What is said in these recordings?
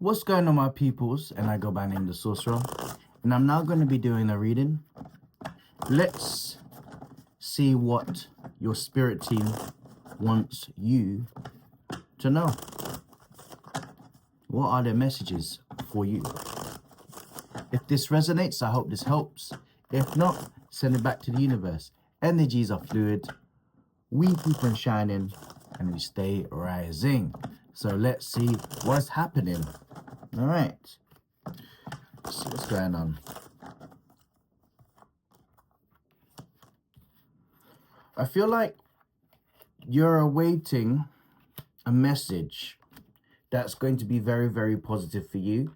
What's going on, my peoples? And I go by name the Sorcerer, and I'm now going to be doing a reading. Let's see what your spirit team wants you to know. What are their messages for you? If this resonates, I hope this helps. If not, send it back to the universe. Energies are fluid. We keep on shining and we stay rising. So let's see what's happening. All right. Let's see what's going on. I feel like you're awaiting a message that's going to be very, very positive for you.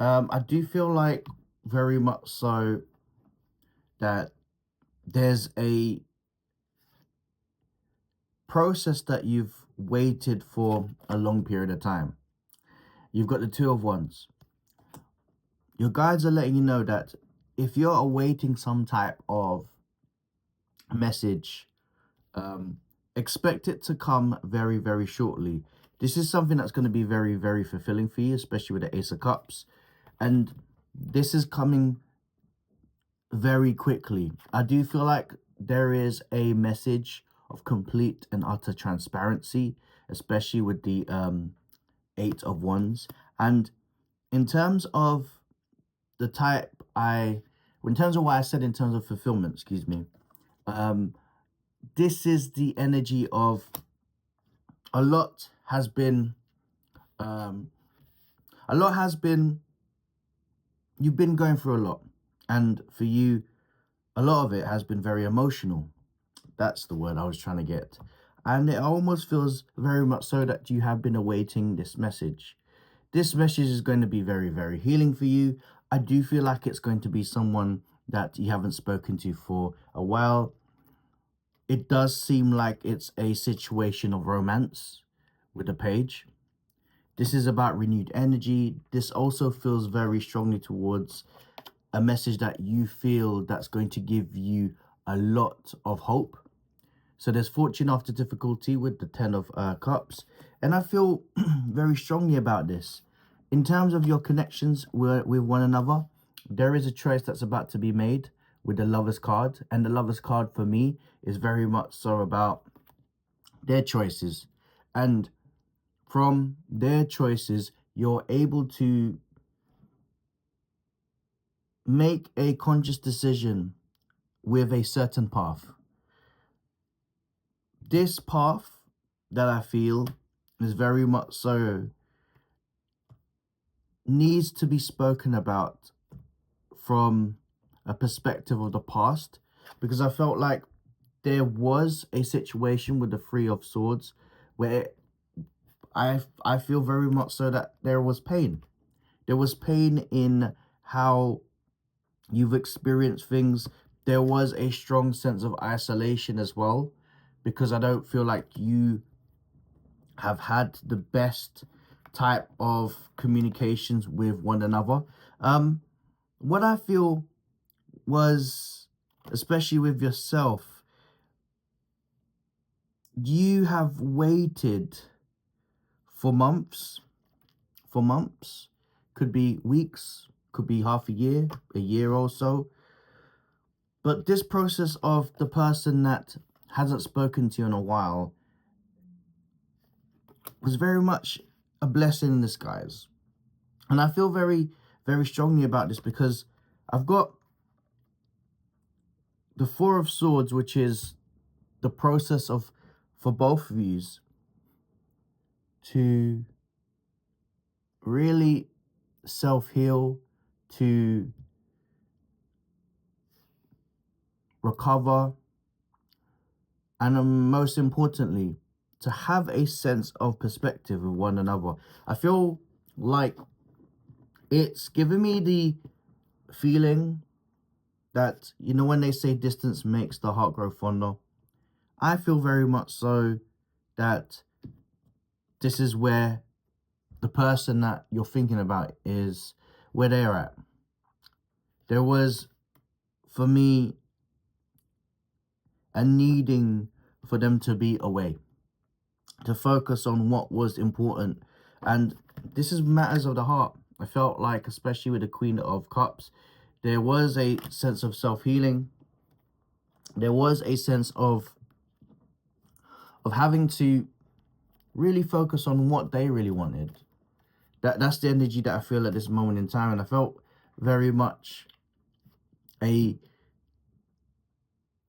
I do feel like very much so that there's a process that you've waited for a long period of time. You've got the Two of Wands. Your guides are letting you know that if you're awaiting some type of message, expect it to come very, very shortly. This is something that's going to be very, very fulfilling for you, especially with the Ace of Cups. And this is coming very quickly. I do feel like there is a message of complete and utter transparency, especially with the Eight of Wands. And in terms of the type in terms of what I said in terms of fulfillment, excuse me, this is the energy of a lot has been, you've been going through a lot. And for you, a lot of it has been very emotional. That's the word I was trying to get. And it almost feels very much so that you have been awaiting this message. This message is going to be very, very healing for you. I do feel like it's going to be someone that you haven't spoken to for a while. It does seem like it's a situation of romance with the Page. This is about renewed energy. This also feels very strongly towards a message that you feel that's going to give you a lot of hope. So there's fortune after difficulty with the Ten of Cups. And I feel very strongly about this. In terms of your connections with one another, there is a choice that's about to be made with the Lover's card. And the Lover's card for me is very much so about their choices. And from their choices, you're able to make a conscious decision with a certain path. This path that I feel is very much so needs to be spoken about from a perspective of the past, because I felt like there was a situation with the Three of Swords where I feel very much so that there was pain. There was pain in how you've experienced things. There was a strong sense of isolation as well, because I don't feel like you have had the best type of communications with one another. What I feel was, especially with yourself, you have waited for months, could be weeks, could be half a year or so. But this process of the person that hasn't spoken to you in a while was very much a blessing in disguise. And I feel very, very strongly about this because I've got the Four of Swords, which is the process of, for both of you to really self-heal, to recover, and most importantly, to have a sense of perspective with one another. I feel like it's given me the feeling that, you know, when they say distance makes the heart grow fonder, I feel very much so that this is where the person that you're thinking about is where they're at. There was, for me, a needing for them to be away, to focus on what was important. And this is matters of the heart. I felt like, especially with the Queen of Cups, there was a sense of self-healing. There was a sense of having to really focus on what they really wanted. That's the energy that I feel at this moment in time. And I felt very much a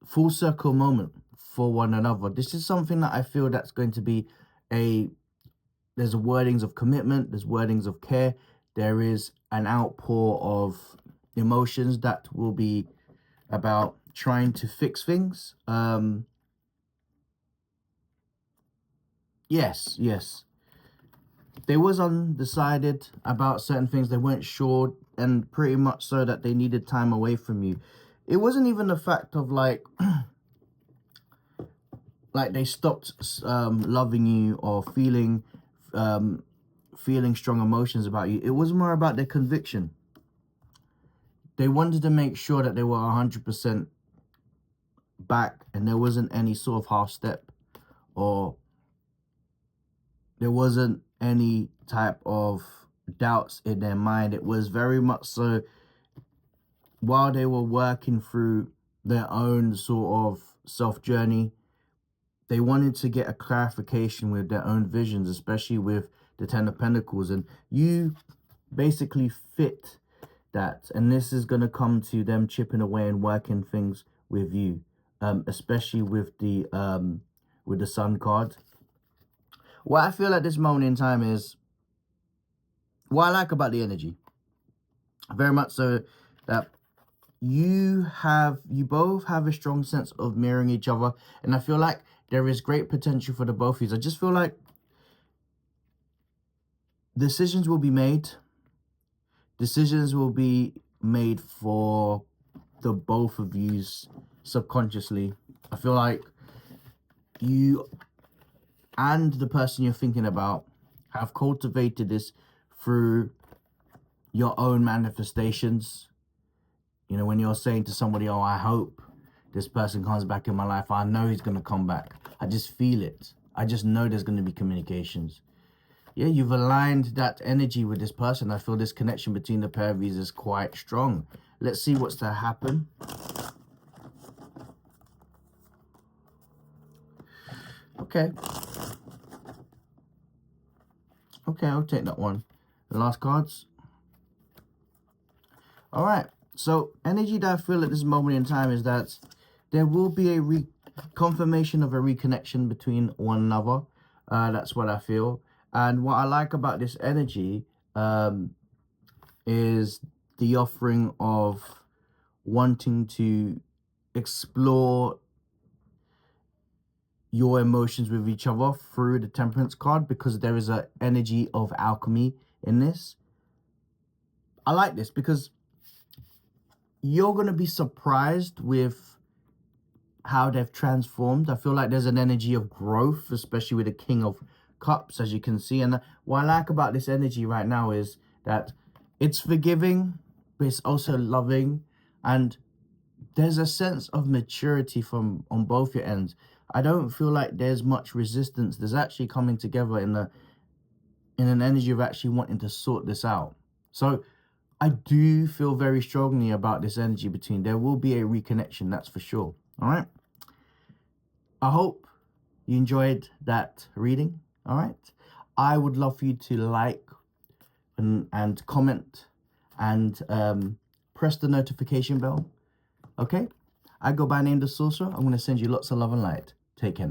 full circle moment for one another. This is something that I feel that's going to be there's wordings of commitment, there's wordings of care, there is an outpour of emotions that will be about trying to fix things. Yes. They was undecided about certain things. They weren't sure, and pretty much so that they needed time away from you. It wasn't even the fact of like like they stopped loving you or feeling strong emotions about you. It was more about their conviction. They wanted to make sure that they were 100% back, and there wasn't any sort of half step, or there wasn't any type of doubts in their mind. It was very much so, while they were working through their own sort of self journey, they wanted to get a clarification with their own visions, especially with the Ten of Pentacles. And you basically fit that. And this is going to come to them chipping away and working things with you, especially with the Sun card. What I feel at this moment in time is, what I like about the energy, very much so, that you both have a strong sense of mirroring each other. And I feel like there is great potential for the both of you. I just feel like decisions will be made. Decisions will be made for the both of you subconsciously. I feel like you and the person you're thinking about have cultivated this through your own manifestations. You know, when you're saying to somebody, oh, I hope this person comes back in my life. I know he's going to come back. I just feel it. I just know there's going to be communications. Yeah, you've aligned that energy with this person. I feel this connection between the pair of you is quite strong. Let's see what's to happen. Okay. Okay, I'll take that one. The last cards. All right. So energy that I feel at this moment in time is that there will be a confirmation of a reconnection between one another. That's what I feel. And what I like about this energy is the offering of wanting to explore your emotions with each other through the Temperance card, because there is an energy of alchemy in this. I like this because you're going to be surprised with how they've transformed. I feel like there's an energy of growth, especially with the King of Cups, as you can see. And what I like about this energy right now is that it's forgiving, but it's also loving. And there's a sense of maturity on both your ends. I don't feel like there's much resistance. There's actually coming together in an energy of actually wanting to sort this out. So I do feel very strongly about this energy between. There will be a reconnection, that's for sure. All right. I hope you enjoyed that reading. All right. I would love for you to like and comment and press the notification bell. Okay. I go by name The Sorcerer. I'm going to send you lots of love and light. Take care.